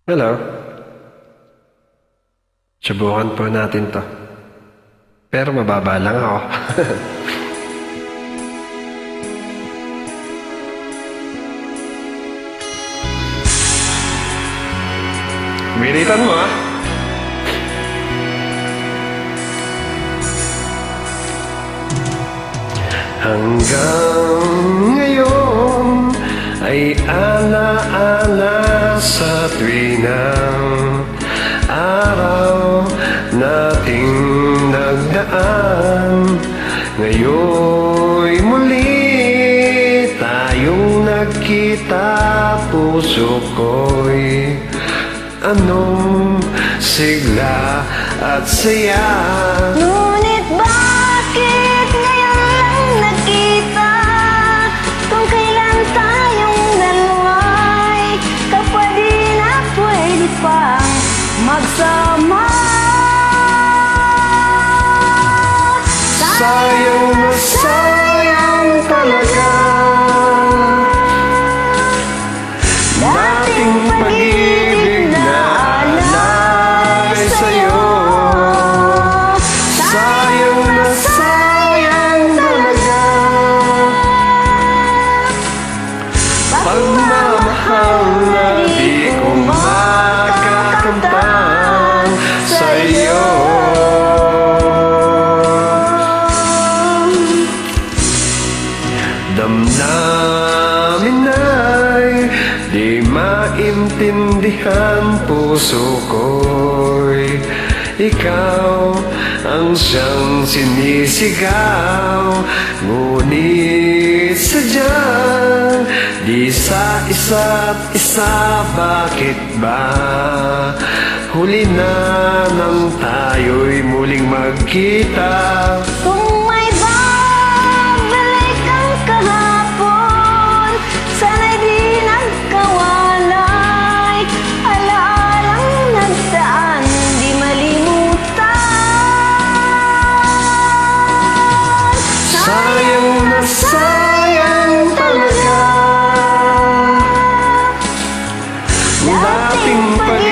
Hello. Subukan po natin to. Pero mababa lang ako. Bilitan mo, ah. Hanggang ngayon ay alaala sa tuwinang araw nating nagdaan. Ngayon'y muli tayong nagkita, puso ko'y anong sigla at saya. Ngunit bakit ngayon lang nagkita? Kung kailan tayong dalawa'y kapwa di na pwede pang magsama. Sayang na sayang talaga dating pag-ibig na alay sa'yo. Sayang na sayang talaga pagmamahal na di ko makakamtan sa'yo. Damdamin ay di maintindihan, puso ko'y ikaw ang siyang sinisigaw. Ngunit sadyang di sa isa't isa, bakit ba huli na nang tayo'y muling magkita? Kung may babalik ang kahapon, sana'y di nagkawalay. Alaalang nagdaan, di malimutan. Sayang na sayang talaga dating pag